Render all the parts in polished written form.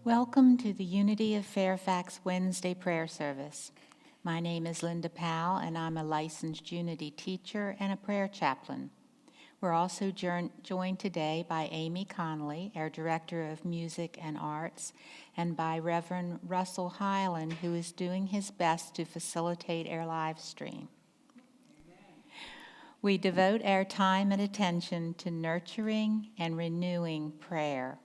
Welcome to the Unity of Fairfax Wednesday prayer service. My name is Linda Powell, and I'm a licensed Unity teacher and a prayer chaplain. We're also joined today by Amy Connolly, our Director of Music and Arts, and by Reverend Russell Hyland, who is doing his best to facilitate our live stream. We devote our time and attention to nurturing and renewing prayer.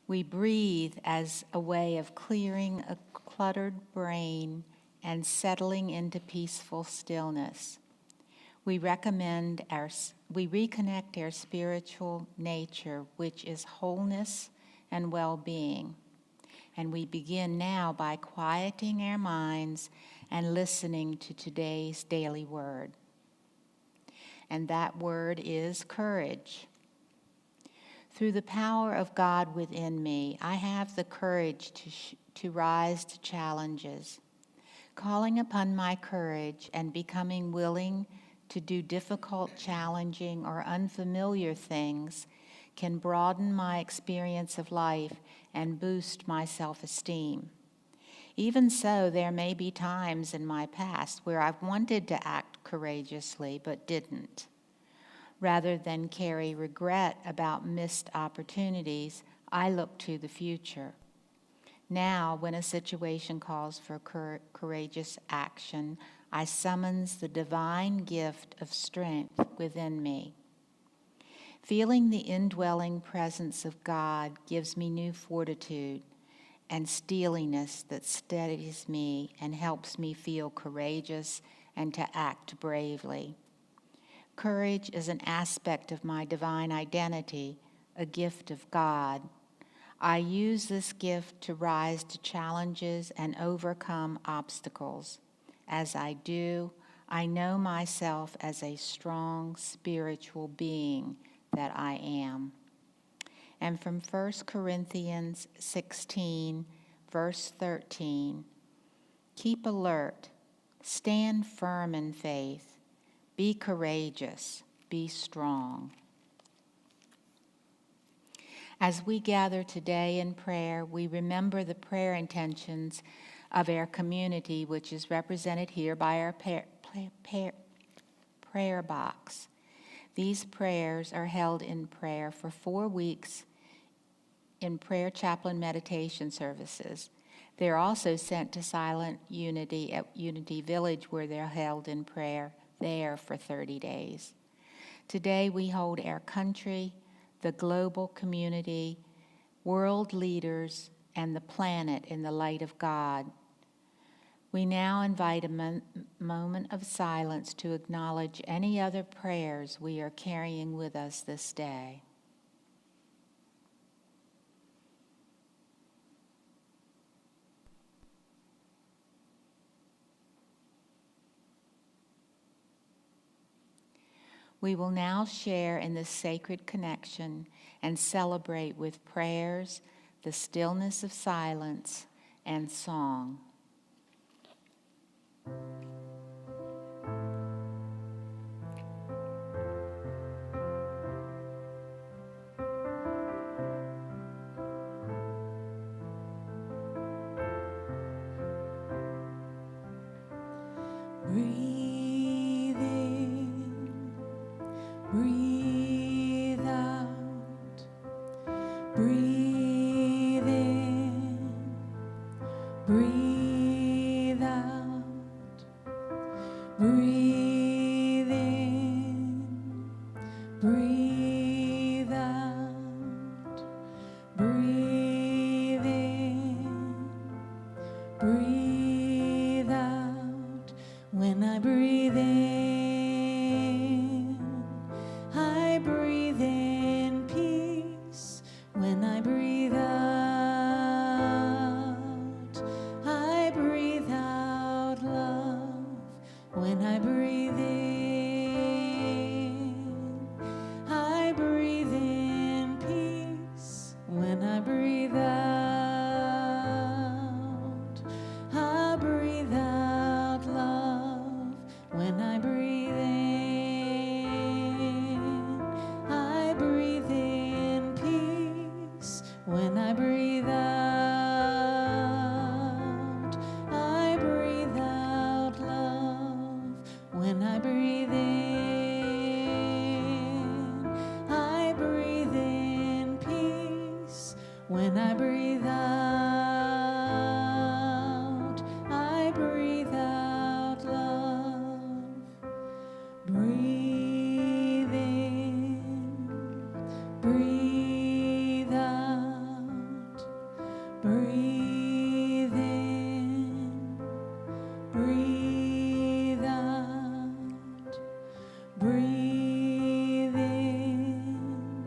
We breathe as a way of clearing a cluttered brain and settling into peaceful stillness. We reconnect our spiritual nature, which is wholeness and well-being. And we begin now by quieting our minds and listening to today's daily word. And that word is courage. Through the power of God within me, I have the courage to rise to challenges. Calling upon my courage and becoming willing to do difficult, challenging, or unfamiliar things can broaden my experience of life and boost my self-esteem. Even so, there may be times in my past where I've wanted to act courageously but didn't. Rather than carry regret about missed opportunities, I look to the future. Now, when a situation calls for courageous action, I summons the divine gift of strength within me. Feeling the indwelling presence of God gives me new fortitude and steeliness that steadies me and helps me feel courageous and to act bravely. Courage is an aspect of my divine identity, a gift of God. I use this gift to rise to challenges and overcome obstacles. As I do, I know myself as a strong spiritual being that I am. And from 1 Corinthians 16, verse 13, keep alert, stand firm in faith. Be courageous, be strong. As we gather today in prayer, we remember the prayer intentions of our community, which is represented here by our prayer box. These prayers are held in prayer for 4 weeks in prayer chaplain meditation services. They're also sent to Silent Unity at Unity Village, where they're held in prayer there for 30 days. Today we hold our country, the global community, world leaders, and the planet in the light of God. We now invite a moment of silence to acknowledge any other prayers we are carrying with us this day. We will now share in this sacred connection and celebrate with prayers, the stillness of silence, and song. Breathe in, breathe out, breathe in, breathe out, breathe in, breathe out, breathe in, breathe out. When I breathe in, I breathe in peace. When I breathe out, I breathe out love. When I breathe in, I breathe in peace. When I breathe out, I breathe out love. When I breathe in, I breathe in peace. When I breathe out, When I breathe out love. Breathe in, breathe out, breathe in, breathe out, breathe in,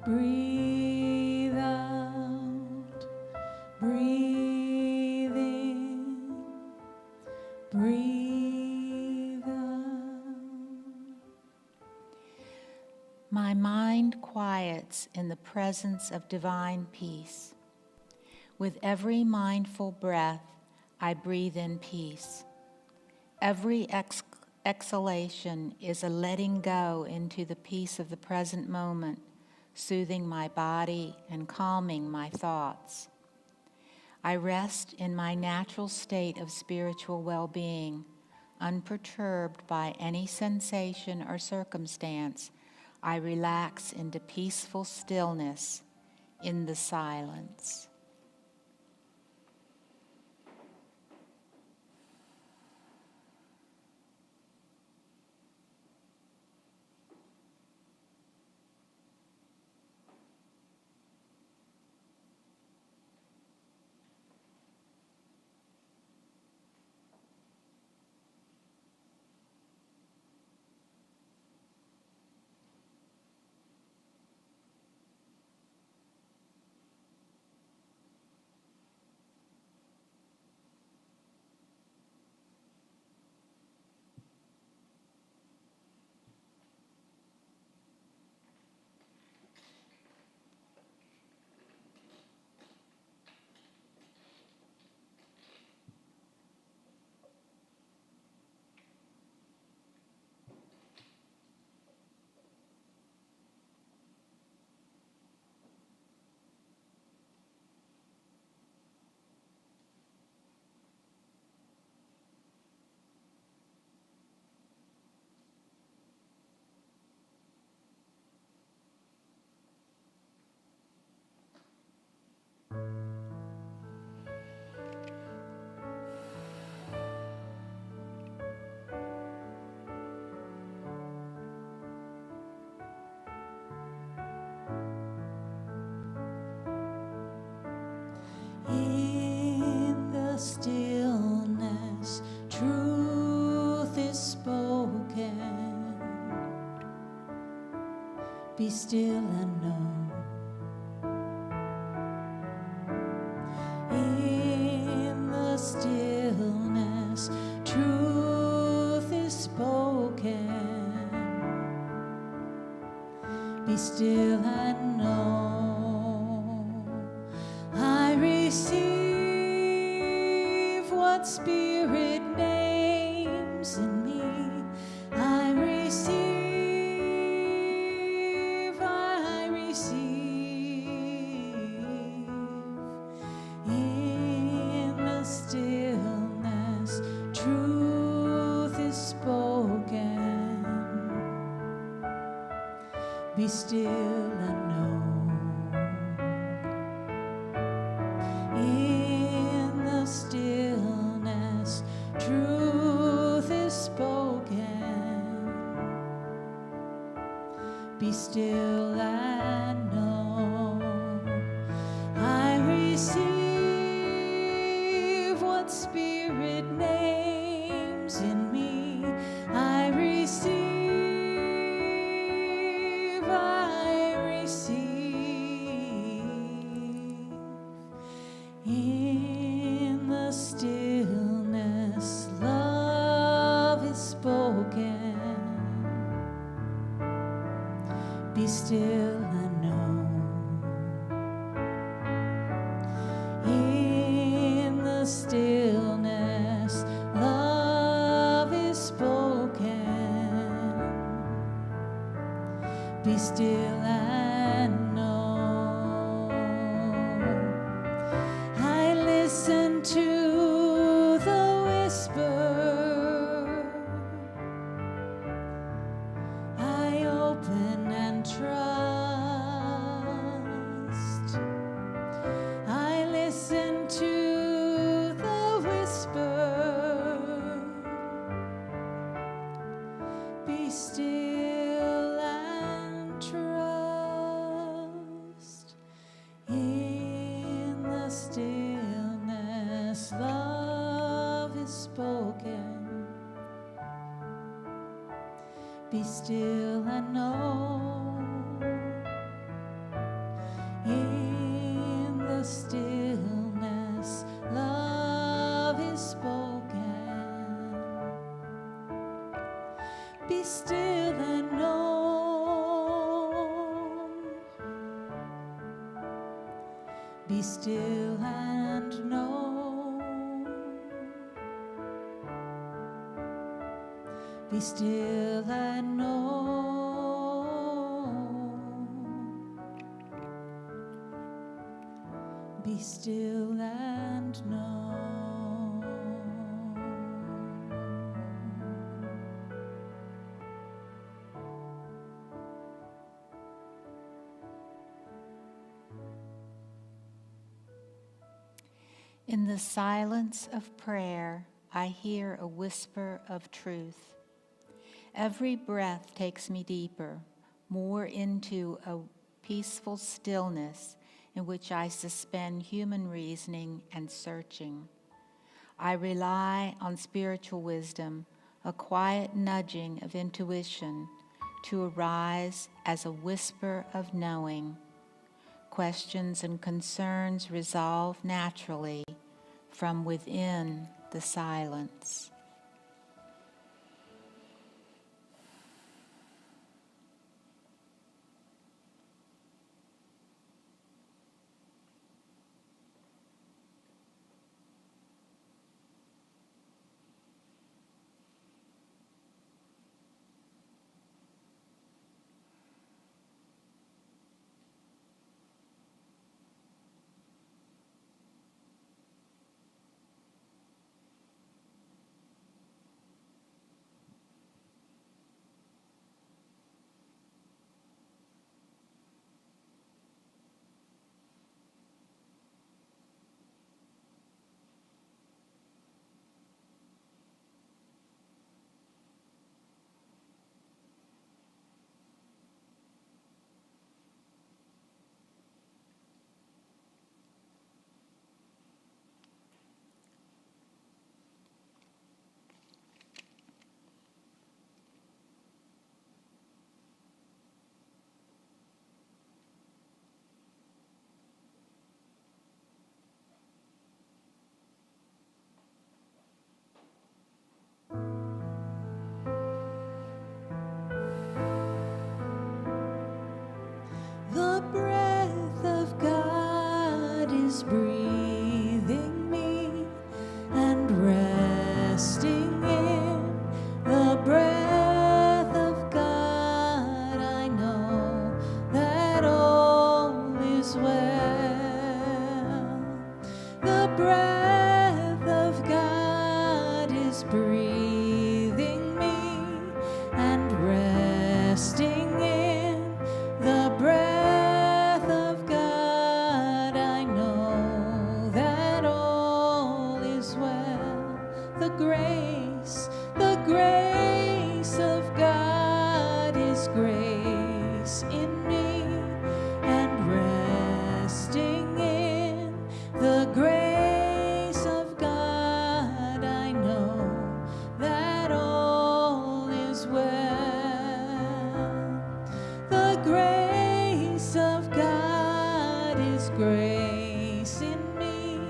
breathe out, breathe in, breathe out. My mind quiets in the presence of divine peace. With every mindful breath, I breathe in peace. Every exhalation is a letting go into the peace of the present moment, soothing my body and calming my thoughts. I rest in my natural state of spiritual well-being, unperturbed by any sensation or circumstance. I relax into peaceful stillness in the silence. In the stillness, truth is spoken. Be still and know. In the stillness, truth is spoken. Be still and know. I receive what Spirit names in me. I receive in the stillness, truth is spoken. Be still and know. In the stillness, truth is spoken. Be still and know. I receive what Spirit names in me. I receive in the stillness, love is spoken. Be still and know. In the stillness, love is spoken. Be still and know. I listen to the whisper. I open and trust. Be still and know, in the stillness, love is spoken. Be still and know, be still and know, be still and know, be still and know. In the silence of prayer, I hear a whisper of truth. Every breath takes me deeper, more into a peaceful stillness in which I suspend human reasoning and searching. I rely on spiritual wisdom, a quiet nudging of intuition to arise as a whisper of knowing. Questions and concerns resolve naturally from within the silence. The breath of God is breathing me and resting in the breath of God. I know that all is well. The breath of God is breathing me and resting in the breath of God. I know that all is well. The grace of God is grace in me and resting in the grace of God. I know that all is well. The grace of God is grace in me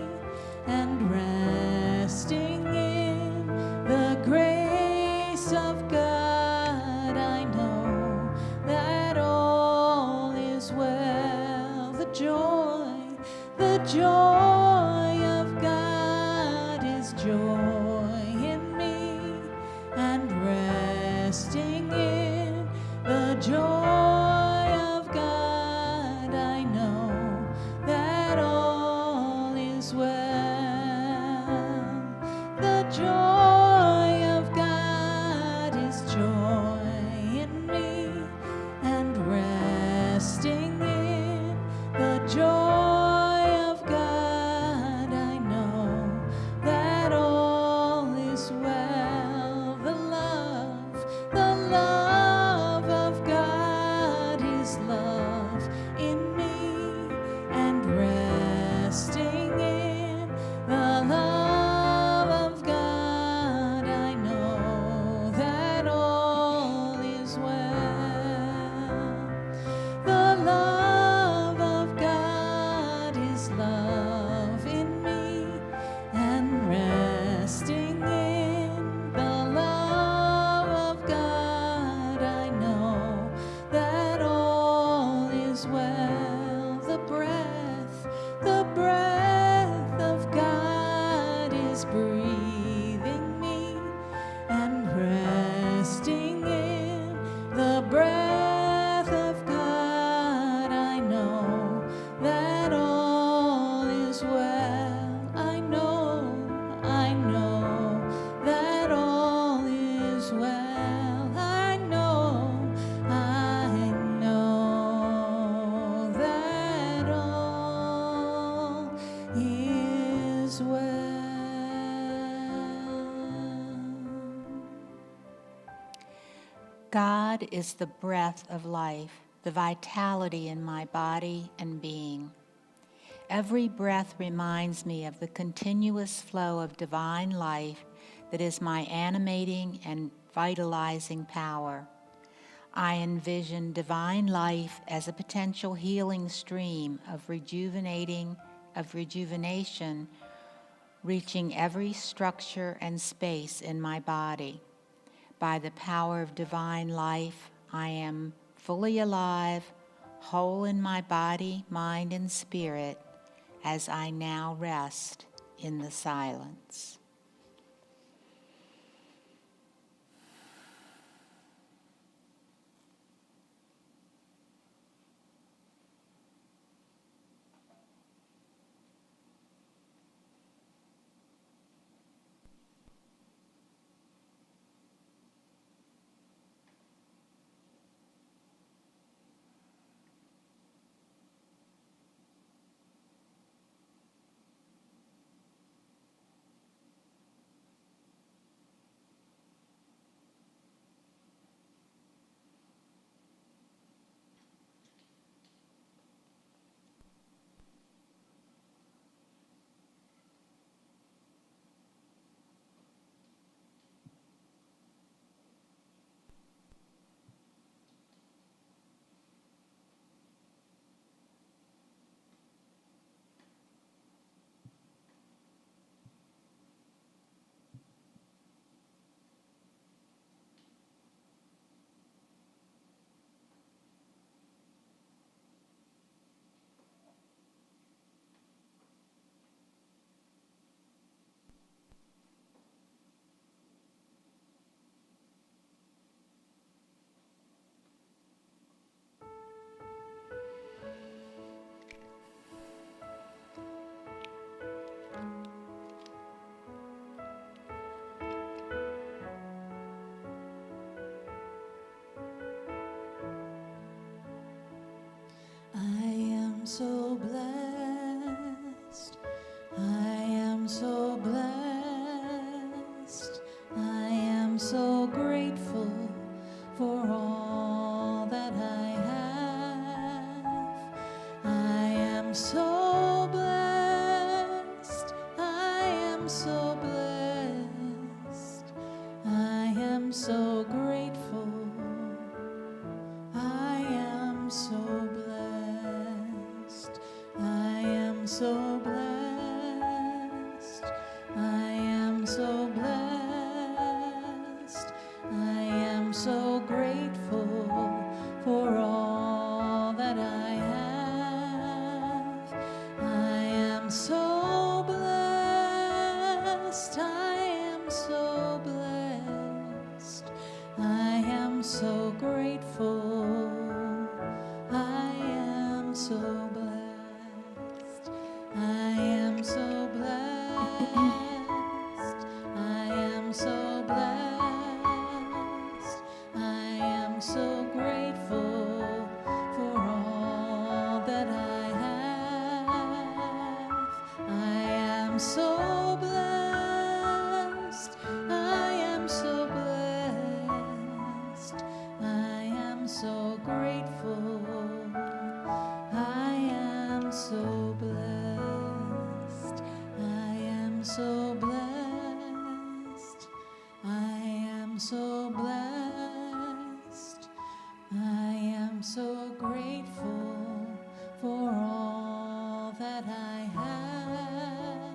and resting in the grace of God. I know that all is well. The joy of God is joy in me and resting in the joy of God. I know that all is well. The joy of God is joy in me and resting in the joy of God. I know that all is well. The love of God is love in me and resting in the love of God. I know that all is God is the breath of life, the vitality in my body and being. Every breath reminds me of the continuous flow of divine life that is my animating and vitalizing power. I envision divine life as a potential healing stream of rejuvenation, reaching every structure and space in my body. By the power of divine life, I am fully alive, whole in my body, mind, and spirit, as I now rest in the silence. I am so blessed. I am so blessed. I am so grateful for all that I have. I am so blessed. I am so blessed. I am so grateful. I am so blessed. I am so blessed. I am so blessed. I am so grateful for all that I have. I am so blessed. I am so blessed. I am so grateful. I am so blessed. I am so blessed. I am so blessed. I am so grateful for all that I have. I am so blessed. I am so blessed. I am so grateful. I am so blessed. I am so blessed. I am so blessed. I am so grateful for all that I have.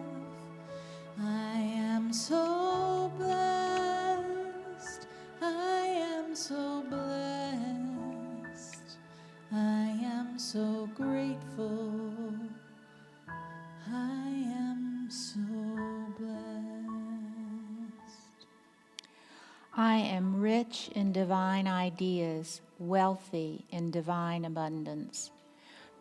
I am so blessed. I am so blessed. I am so grateful. I am so blessed. I am rich in divine ideas, wealthy in divine abundance.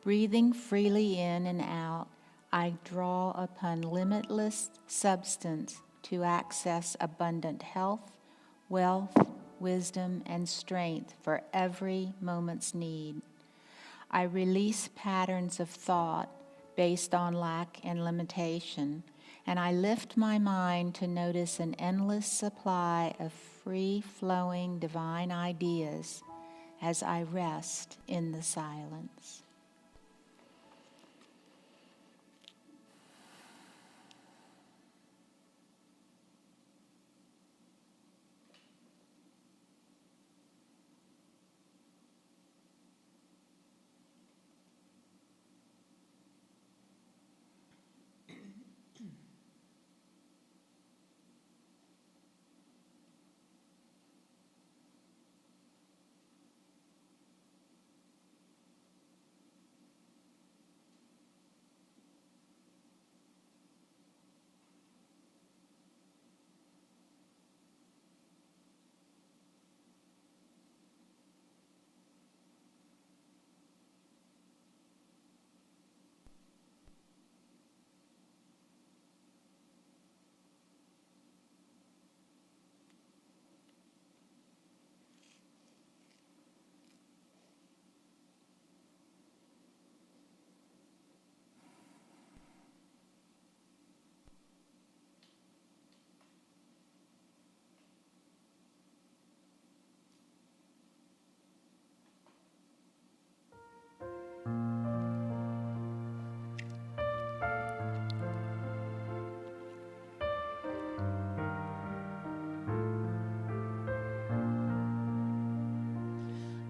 Breathing freely in and out, I draw upon limitless substance to access abundant health, wealth, wisdom, and strength for every moment's need. I release patterns of thought based on lack and limitation, and I lift my mind to notice an endless supply of free-flowing divine ideas as I rest in the silence.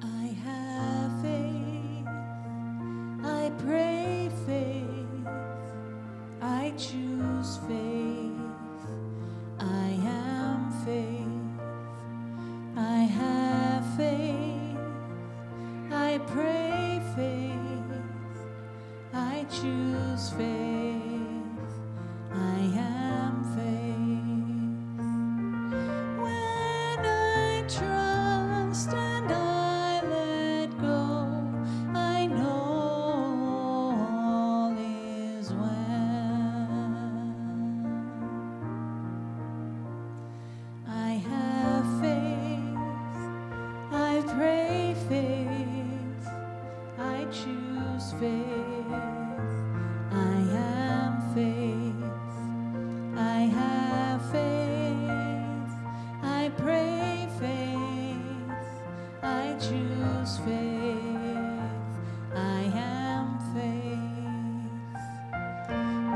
I have faith, I pray faith, I choose faith, I am faith, I have faith, I pray faith, I choose faith, I am faith. When I trust and I let go, I know all is well. I have faith, I pray faith, I choose faith, I am faith, I have faith, I pray faith, I choose faith, I am faith.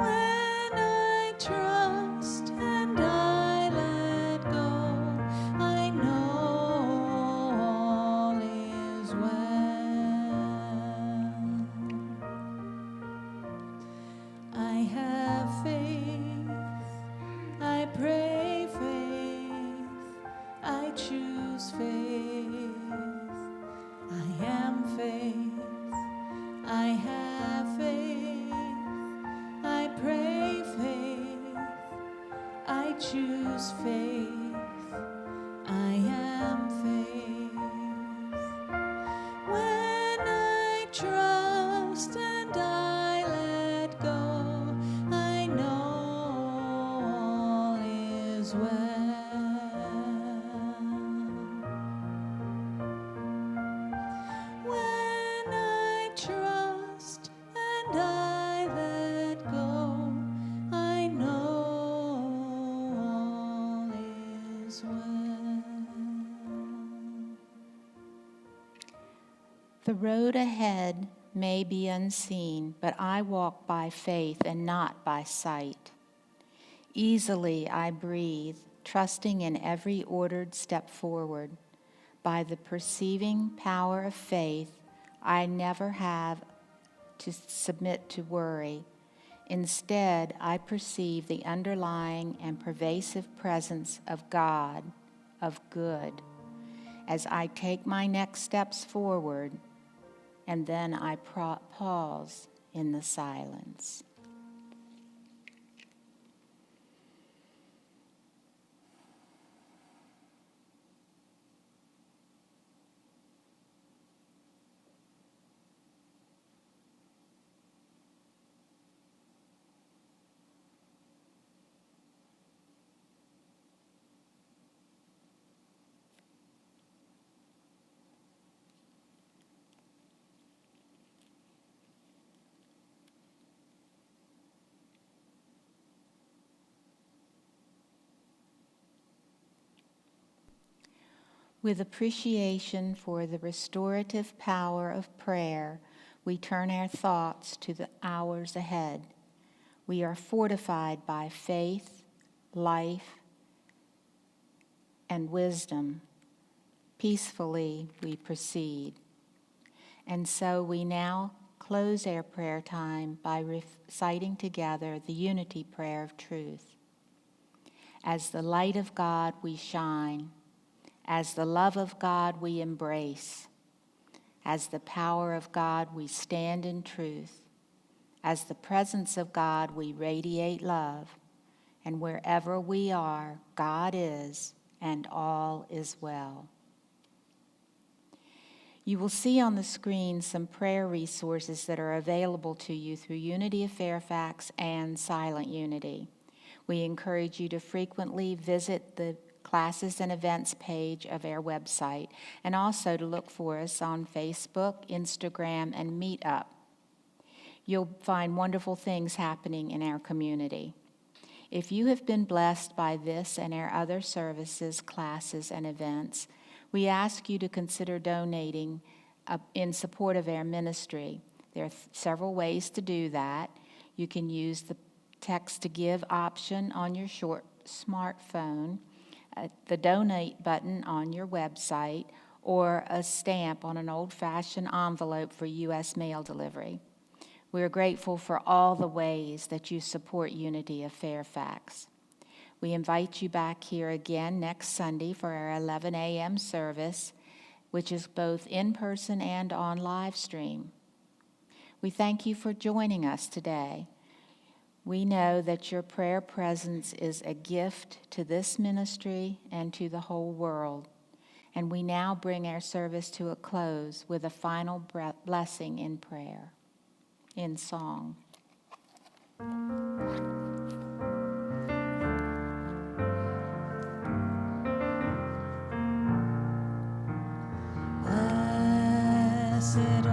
When I trust and I let go, I know all is well. I have faith, I pray faith, I choose faith, I am faith, I have faith, I pray faith, I choose faith, I am faith. When I trust and I let go, I know all is well. When I trust and I let go, I know all is well. The road ahead may be unseen, but I walk by faith and not by sight. Easily I breathe, trusting in every ordered step forward. By the perceiving power of faith, I never have to submit to worry. Instead, I perceive the underlying and pervasive presence of God, of good, as I take my next steps forward, and then I pause in the silence. With appreciation for the restorative power of prayer, we turn our thoughts to the hours ahead. We are fortified by faith, life, and wisdom. Peacefully we proceed. And so we now close our prayer time by reciting together the unity prayer of truth. As the light of God we shine, as the love of God we embrace, as the power of God we stand in truth, as the presence of God we radiate love, and wherever we are, God is, and all is well. You will see on the screen some prayer resources that are available to you through Unity of Fairfax and Silent Unity. We encourage you to frequently visit the classes and events page of our website, and also to look for us on Facebook, Instagram, and Meetup. You'll find wonderful things happening in our community. If you have been blessed by this and our other services, classes, and events, we ask you to consider donating in support of our ministry. There are several ways to do that. You can use the text to give option on your smartphone, the donate button on your website, or a stamp on an old-fashioned envelope for U.S. mail delivery. We are grateful for all the ways that you support Unity of Fairfax. We invite you back here again next Sunday for our 11 a.m. service, which is both in person and on live stream. We thank you for joining us today. We know that your prayer presence is a gift to this ministry and to the whole world. And we now bring our service to a close with a final blessing in prayer, in song. Blessed